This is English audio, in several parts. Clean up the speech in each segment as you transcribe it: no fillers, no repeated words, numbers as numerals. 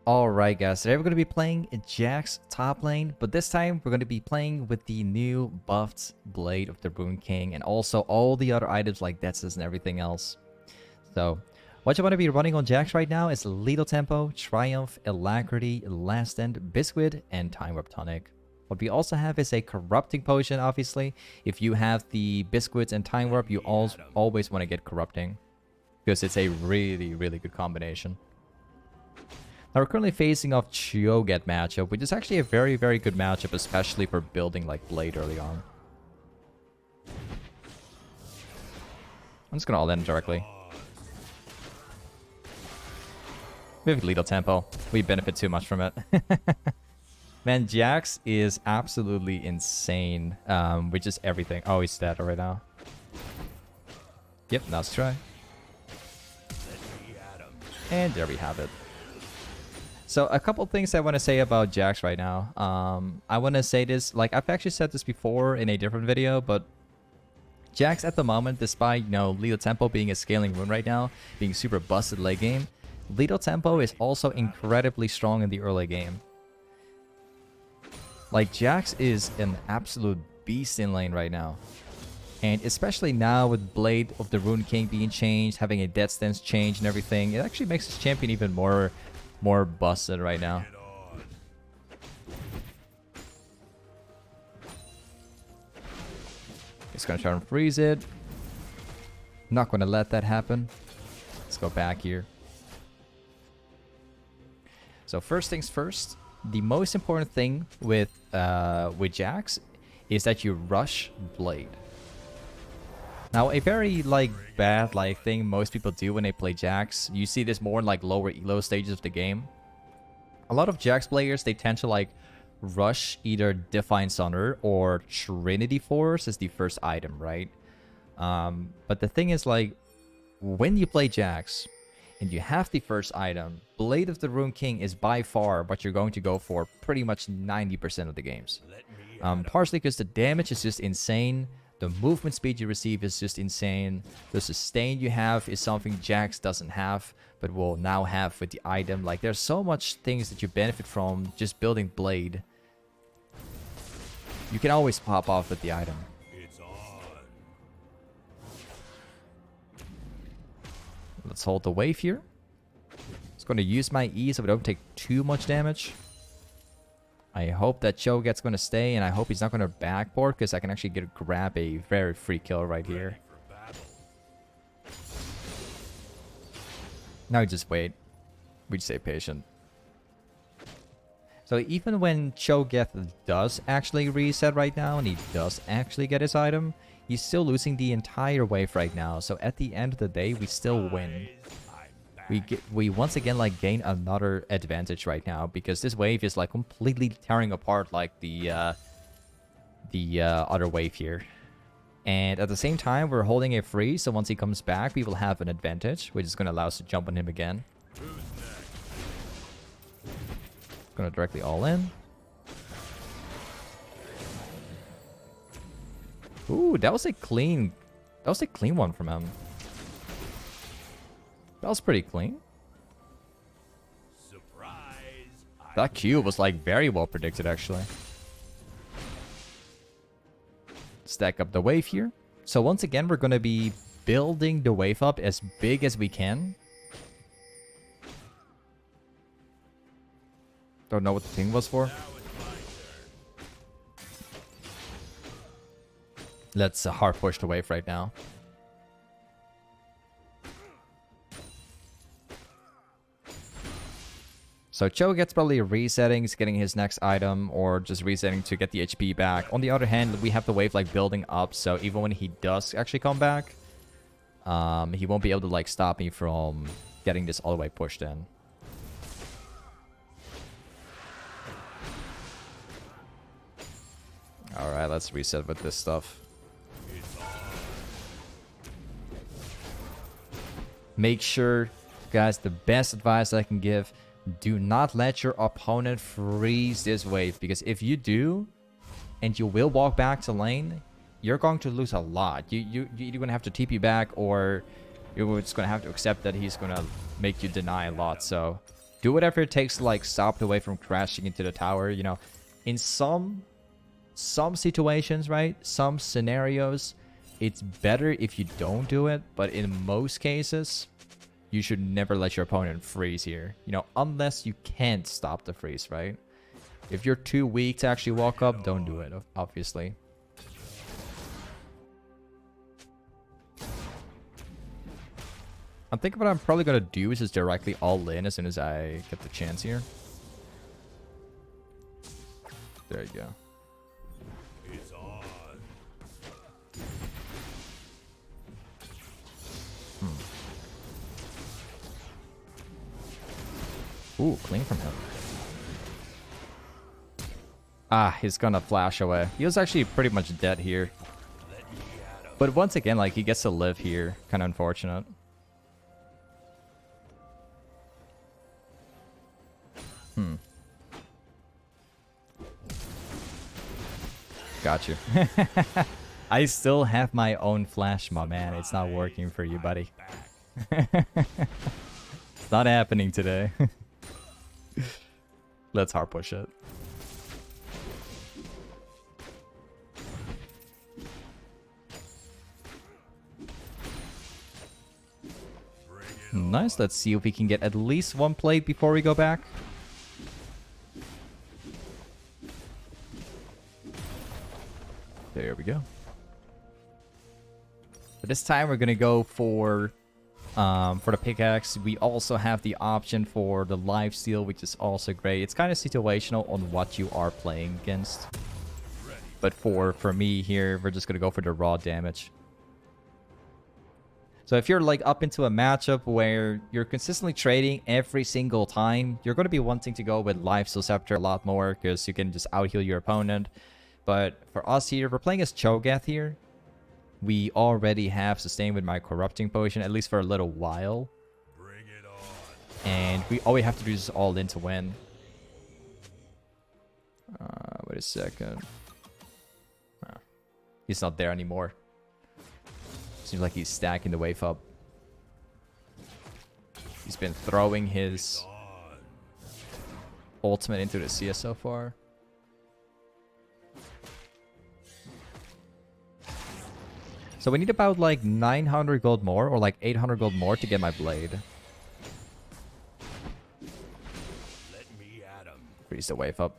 Alright guys, today we're going to be playing Jax top lane, but this time we're going to be playing with the new buffed Blade of the Rune King and also all the other items like Deaths and everything else. So, what you want to be running on Jax right now is Lethal Tempo, Triumph, Alacrity, Last Stand, Biscuit, and Time Warp Tonic. What we also have is a Corrupting Potion, obviously. If you have the Biscuits and Time Warp, you always want to get Corrupting, because it's a really good combination. Now we're currently facing off Cho'Gath matchup, which is actually a very good matchup, especially for building like Blade early on. I'm just gonna all in directly. We have Lethal Tempo. We benefit too much from it. Man, Jax is absolutely insane with just everything. Oh, he's dead right now. Yep, now let's try. And there we have it. So a couple things I want to say about Jax right now. I want to say this, like I've actually said this before in a different video, but Jax at the moment, despite, you know, Lethal Tempo being a scaling rune right now, being super busted late game, Lethal Tempo is also incredibly strong in the early game. Like Jax is an absolute beast in lane right now. And especially now with Blade of the Rune King being changed, having a death stance change and everything, it actually makes this champion even more busted right now. Just gonna try and freeze it. Not gonna let that happen. Let's go back here. So first things first, the most important thing with Jax is that you rush Blade. Now, a very bad thing most people do when they play Jax, you see this more in lower elo stages of the game. A lot of Jax players, they tend to rush either Divine Sunner or Trinity Force as the first item, right? But the thing is, when you play Jax and you have the first item, Blade of the Rune King is by far what you're going to go for pretty much 90% of the games. Partially because the damage is just insane. The movement speed you receive is just insane. The sustain you have is something Jax doesn't have, but will now have with the item. Like, there's so much things that you benefit from just building Blade. You can always pop off with the item. Let's hold the wave here. Just going to use my E so we don't take too much damage. I hope that Cho'Gath's going to stay, and I hope he's not going to backboard, because I can actually grab a very free kill right here. Now just wait. We just stay patient. So even when Cho'Gath does actually reset right now, and he does actually get his item, he's still losing the entire wave right now. So at the end of the day, we still win. We once again gain another advantage right now, because this wave is completely tearing apart the other wave here. And at the same time, we're holding a freeze, so once he comes back, we will have an advantage, which is going to allow us to jump on him again. Going to directly all in. Ooh, that was a clean one from him. That was pretty clean. Surprise! That Q was very well predicted, actually. Stack up the wave here. So once again, we're going to be building the wave up as big as we can. Don't know what the thing was for. Let's hard push the wave right now. So Cho'Gath's probably resetting, getting his next item, or just resetting to get the HP back. On the other hand, we have the wave building up, so even when he does actually come back, he won't be able to stop me from getting this all the way pushed in. Alright, let's reset with this stuff. Make sure, guys, the best advice I can give: do not let your opponent freeze this wave, because if you do, and you will walk back to lane, you're going to lose a lot. You're going to have to TP back, or you're just going to have to accept that he's going to make you deny a lot. So Do whatever it takes to like stop the wave from crashing into the tower. You know, in some situations, right? Some scenarios, it's better if you don't do it. But in most cases, you should never let your opponent freeze here. You know, unless you can't stop the freeze, right? If you're too weak to actually walk up, don't do it, obviously. I'm thinking what I'm probably going to do is just directly all in as soon as I get the chance here. There you go. It's on. Ooh, clean from him. Ah, he's gonna flash away. He was actually pretty much dead here. But once again, like, he gets to live here. Kind of unfortunate. Got you. I still have my own flash, my man. It's not working for you, buddy. It's not happening today. Let's hard push it. Nice. Let's see if we can get at least one plate before we go back. There we go. But this time we're gonna go for the pickaxe. We also have the option for the lifesteal, which is also great. It's kind of situational on what you are playing against. But for me here, we're just gonna go for the raw damage. So if you're like up into a matchup where you're consistently trading every single time, you're going to be wanting to go with Lifesteal Scepter a lot more because you can just out-heal your opponent. But for us here, we're playing as Cho'Gath here. We already have sustained with my Corrupting Potion, at least for a little while. Bring it on. And all we have to do is all in to win. Wait a second. He's not there anymore. Seems like he's stacking the wave up. He's been throwing his ultimate into the CS so far. So we need about like 900 gold more or like 800 gold more to get my blade. Let me at him. Freeze the wave up.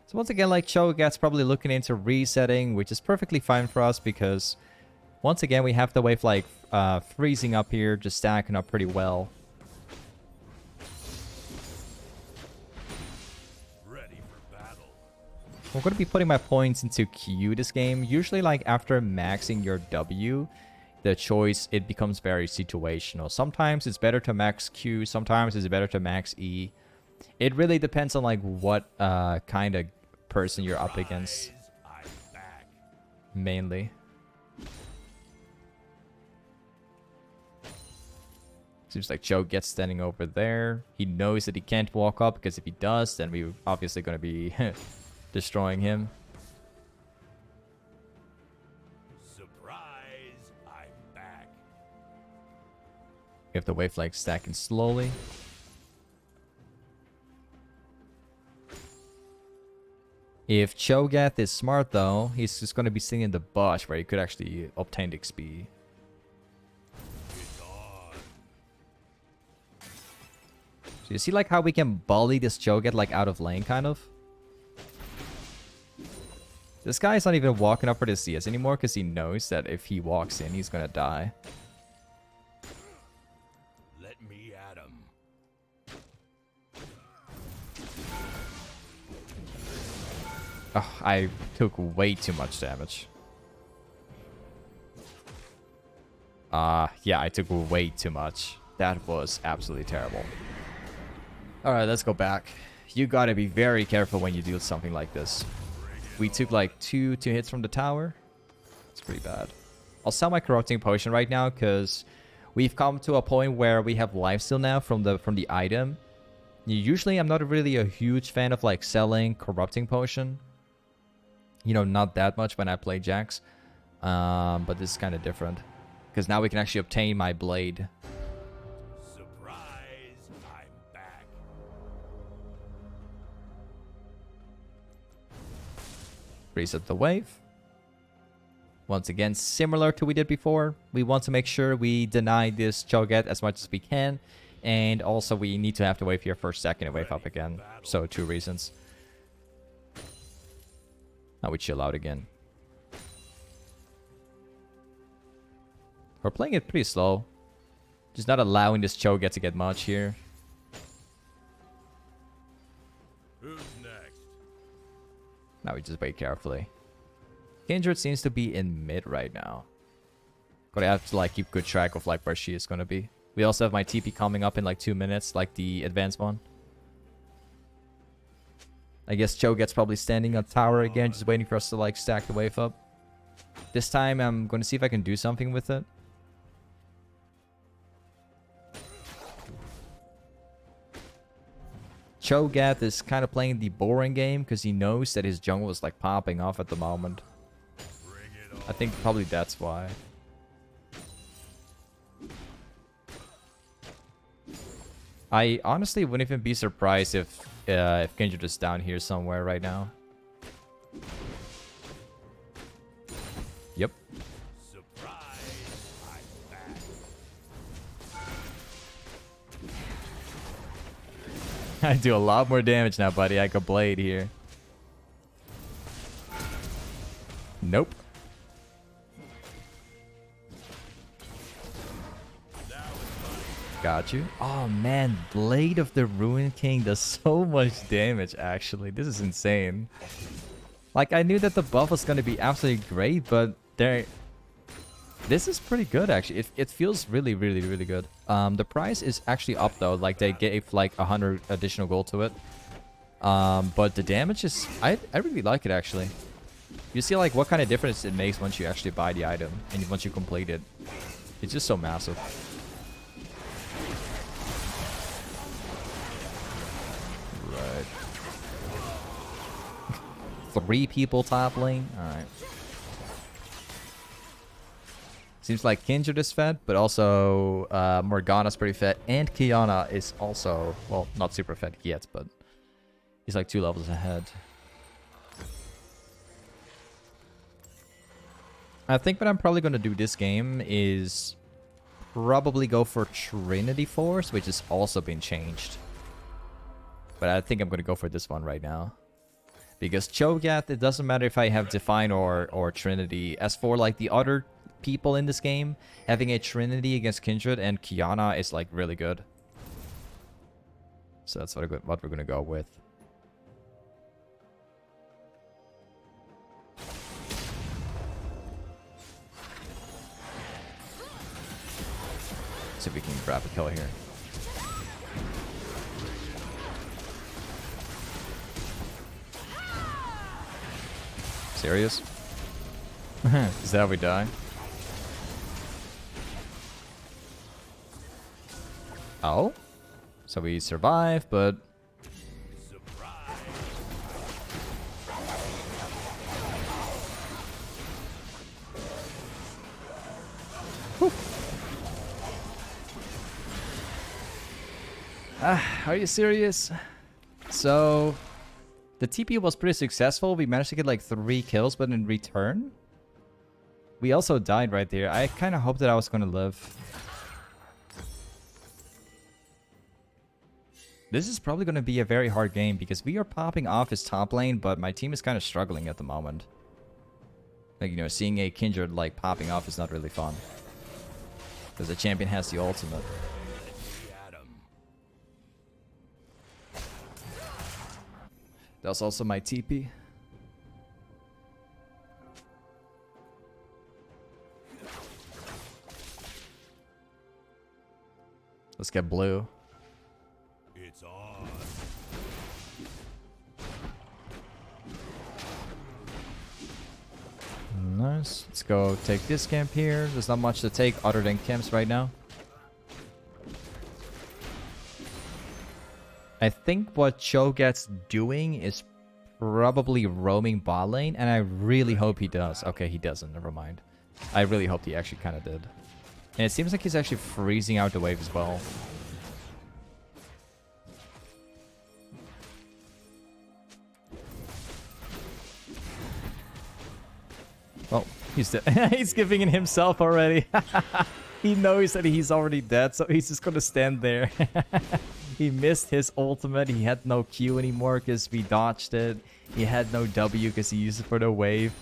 So once again, like Cho'Gath's probably looking into resetting, which is perfectly fine for us because once again, we have the wave like freezing up here, just stacking up pretty well. Ready for battle. I'm going to be putting my points into Q this game. Usually, like after maxing your W, the choice, it becomes very situational. Sometimes it's better to max Q, sometimes it's better to max E. It really depends on like what kind of person you're up against, mainly. Seems like Joe gets standing over there. He knows that he can't walk up because if he does, then we're obviously going to be destroying him. Surprise! I'm back. We have the wave like stacking slowly. If Cho'Gath is smart though, he's just going to be sitting in the bush where he could actually obtain the XP. So you see like how we can bully this Cho'Gath like out of lane kind of? This guy's not even walking up for the CS anymore because he knows that if he walks in, he's gonna die. Let me at him. Oh, I took way too much damage. Yeah, I took way too much. That was absolutely terrible. Alright, let's go back. You gotta be very careful when you do something like this. We took like two hits from the tower. It's pretty bad. I'll sell my Corrupting Potion right now because we've come to a point where we have lifesteal now from the item. Usually I'm not really a huge fan of like selling Corrupting Potion. You know, not that much when I play Jax. But this is kind of different. Because now we can actually obtain my blade. Surprise! I'm back. Reset the wave. Once again, similar to what we did before, we want to make sure we deny this Cho'Gath as much as we can. And also we need to have the wave here for a second and wave up again. So 2 reasons. Now we chill out again. We're playing it pretty slow. Just not allowing this Cho'Gath to get much here. Who's next? Now we just wait carefully. Kindred seems to be in mid right now. Gotta have to like keep good track of like where she is gonna be. We also have my TP coming up in like 2 minutes, like the advanced one. I guess Cho'Gath's probably standing on tower again, just waiting for us to like stack the wave up. This time I'm gonna see if I can do something with it. Cho'Gath is kind of playing the boring game because he knows that his jungle is like popping off at the moment. I think probably that's why. I honestly wouldn't even be surprised if Kindred is down here somewhere right now. Yep. Surprise! I'm back. I do a lot more damage now, buddy. I could blade here. Nope. Got you. Oh man, Blade of the Ruin King does so much damage actually. This is insane. Like I knew that the buff was gonna be absolutely great, but this is pretty good actually. It feels really good. The price is actually up though. Like they gave like 100 additional gold to it. But the damage is I really like it actually. You see like what kind of difference it makes once you actually buy the item and once you complete it. It's just so massive. Right. 3 people top lane. All right. Seems like Kindred is fed, but also Morgana's pretty fed, and Kiana is also, well, not super fed yet, but he's like 2 levels ahead. I think what I'm probably going to do this game is probably go for Trinity Force, which has also been changed. But I think I'm going to go for this one right now. Because Cho'Gath, it doesn't matter if I have Define or Trinity. As for like the other people in this game, having a Trinity against Kindred and Kiana is like really good. So that's what we're going to go with. See if we can grab a kill here. Serious? Is that how we die? Oh? So we survive, but... Whew. Are you serious? So... the TP was pretty successful. We managed to get like 3 kills, but in return, we also died right there. I kind of hoped that I was going to live. This is probably going to be a very hard game because we are popping off his top lane, but my team is kind of struggling at the moment. Like, you know, seeing a Kindred like popping off is not really fun. Because the champion has the ultimate. That's also my TP. Let's get blue. It's on. Nice. Let's go take this camp here. There's not much to take other than camps right now. I think what Cho'Gath's doing is probably roaming bot lane, and I really hope he does. Okay, he doesn't. Never mind. I really hoped he actually kind of did. And it seems like he's actually freezing out the wave as well. He's dead. He's giving it himself already. He knows that he's already dead, so he's just gonna stand there. He missed his ultimate. He had no Q anymore because we dodged it. He had no W because he used it for the wave.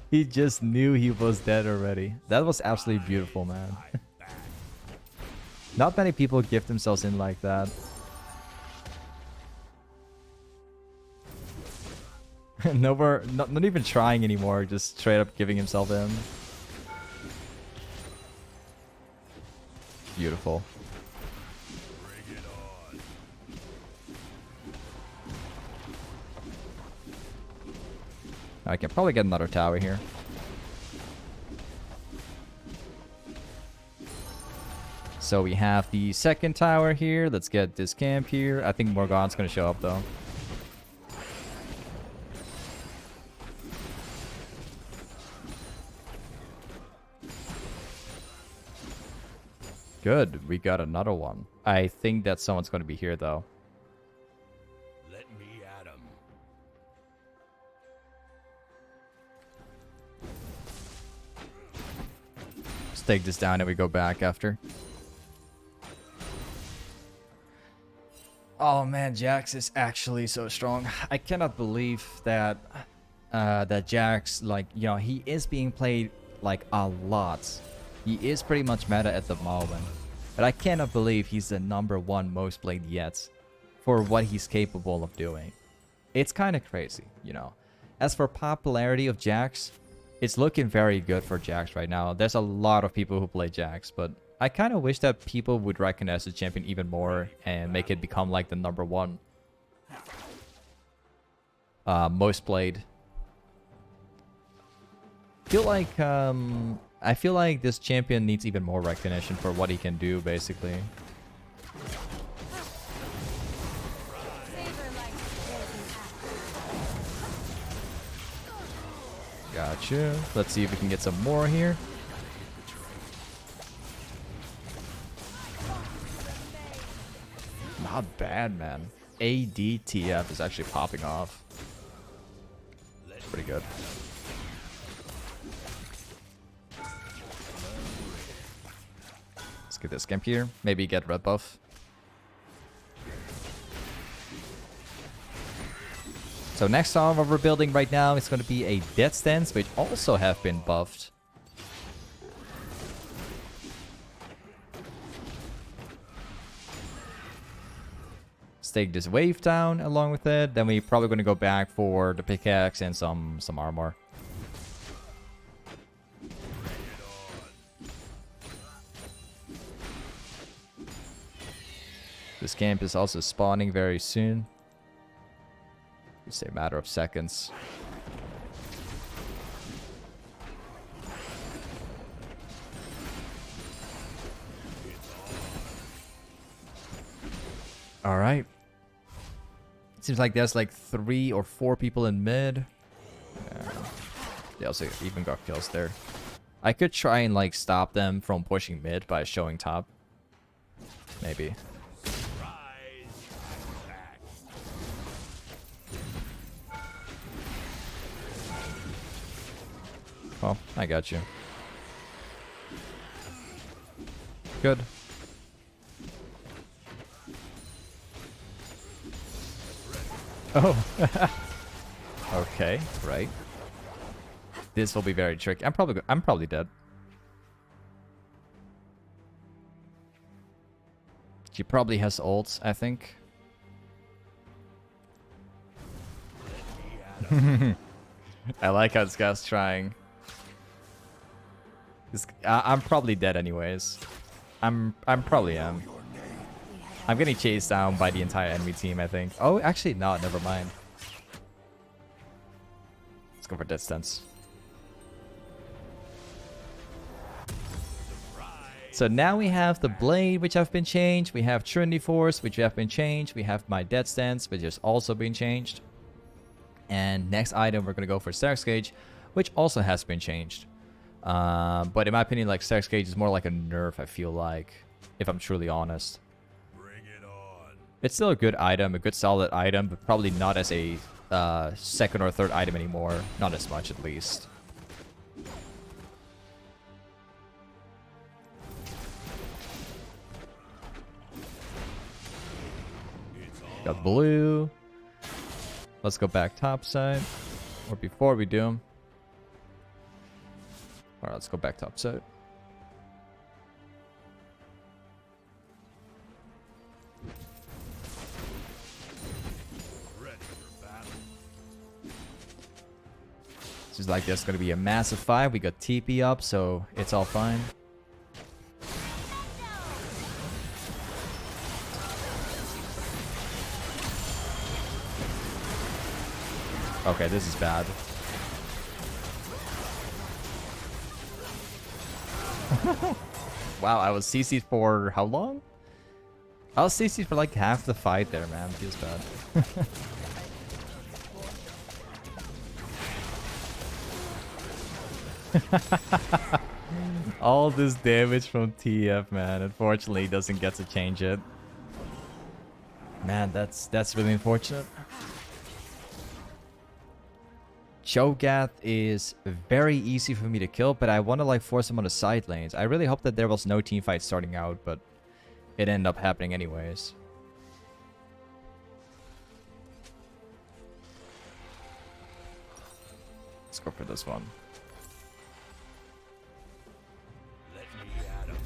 He just knew he was dead already. That was absolutely beautiful, man. Not many people give themselves in like that. No more, not even trying anymore, just straight up giving himself in. Beautiful. Bring it on. I can probably get another tower here. So we have the second tower here. Let's get this camp here. I think Morgana's gonna show up though. Good, we got another one. I think that someone's gonna be here though. Let me at 'em. Let's take this down and we go back after. Oh man, Jax is actually so strong. I cannot believe that that Jax, like, you know, he is being played like a lot. He is pretty much meta at the moment. But I cannot believe he's the #1 most played yet for what he's capable of doing. It's kind of crazy, you know. As for popularity of Jax, it's looking very good for Jax right now. There's a lot of people who play Jax, but I kind of wish that people would recognize the champion even more and make it become like the #1 most played. I feel like this champion needs even more recognition for what he can do, basically. Gotcha. Let's see if we can get some more here. Not bad, man. ADTF is actually popping off. Pretty good. Let's get this camp here. Maybe get red buff. So next on what we're building right now is going to be a death stance, which also have been buffed. Let's take this wave down along with it. Then we're probably going to go back for the pickaxe and some armor. This camp is also spawning very soon. It's a matter of seconds. All right. Seems like there's like 3 or 4 people in mid. Yeah. They also even got kills there. I could try and like stop them from pushing mid by showing top. Maybe. Well, I got you. Good. Oh. Okay, right. This will be very tricky. I'm probably dead. She probably has ults, I think. I like how this guy's trying. I'm probably dead anyways. I'm probably am. I'm getting chased down by the entire enemy team, I think. Oh, actually, no, never mind. Let's go for death stance. So now we have the blade, which have been changed. We have Trinity Force, which have been changed. We have my death stance, which has also been changed. And next item, we're gonna go for steraks gage, which also has been changed. But in my opinion, like steraks gage is more like a nerf, I feel like, if I'm truly honest. Bring it on. It's still a good item, a good solid item, but probably not as a second or third item anymore. Not as much, at least. Got blue. Let's go back top side. Or before we do. Alright, let's go back top side. Ready for battle. Seems like there's gonna be a massive fight. We got TP up, so it's all fine. Okay, this is bad. Wow, I was CC'd for how long? I was CC'd for like half the fight there, man. Feels bad. All this damage from TF, man. Unfortunately, he doesn't get to change it. Man, that's really unfortunate. Cho'Gath is very easy for me to kill, but I want to like force him on the side lanes. I really hope that there was no team fight starting out, but it ended up happening anyways. Let's go for this one. Let me at 'em.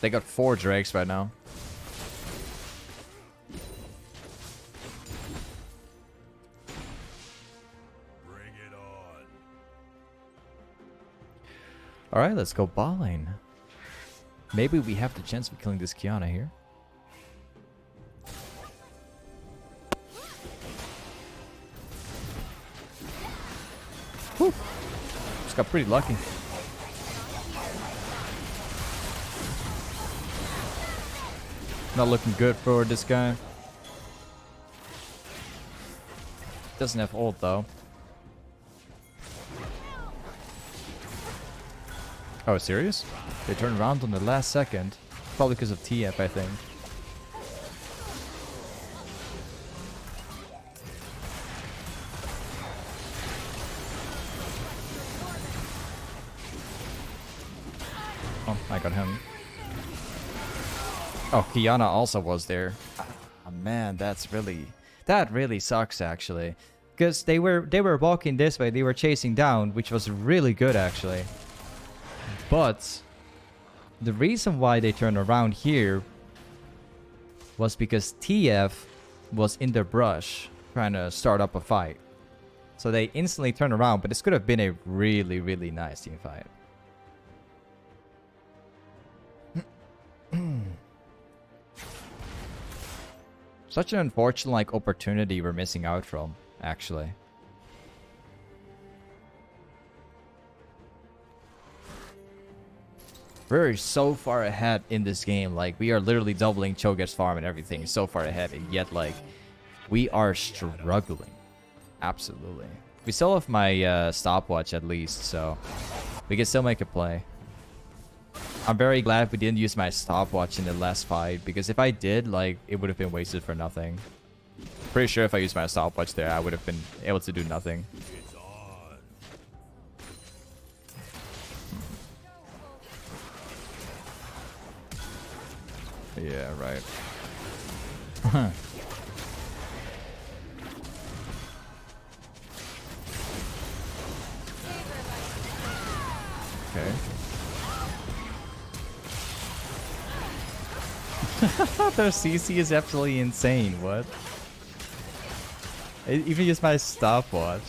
They got 4 drakes right now. Bring it on. Alright, let's go bot lane. Maybe we have the chance of killing this Kiana here. Whew. Just got pretty lucky. Not looking good for this guy. Doesn't have ult though. Oh, serious? They turned around on the last second. Probably because of TF, I think. Oh, I got him. Oh, Kiana also was there. Oh, man, that really sucks actually. Because they were walking this way, they were chasing down, which was really good actually. But the reason why they turned around here was because TF was in the brush trying to start up a fight. So they instantly turned around, but this could have been a really, really nice team fight. Such an unfortunate like opportunity we're missing out from, actually. We're so far ahead in this game, like we are literally doubling Cho'Gath's farm and everything, so far ahead, and yet like we are struggling. Absolutely. We still have my stopwatch at least, so we can still make a play. I'm very glad we didn't use my stopwatch in the last fight, because if I did, like, it would have been wasted for nothing. Pretty sure if I used my stopwatch there, I would have been able to do nothing. It's on. Yeah, right. Okay. Their CC is absolutely insane. What? I even use my stopwatch.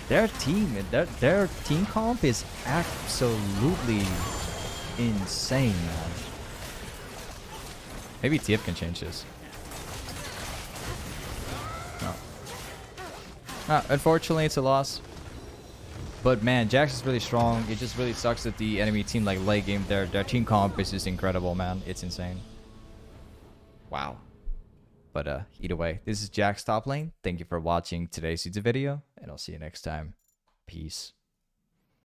Their team comp is absolutely insane, man. Maybe TF can change this. No. Unfortunately, it's a loss. But man, Jax is really strong. It just really sucks that the enemy team, like late game, their team comp is just incredible, man. It's insane. Wow. But either way, this is Jax Toplane. Thank you for watching today's YouTube video, and I'll see you next time. Peace.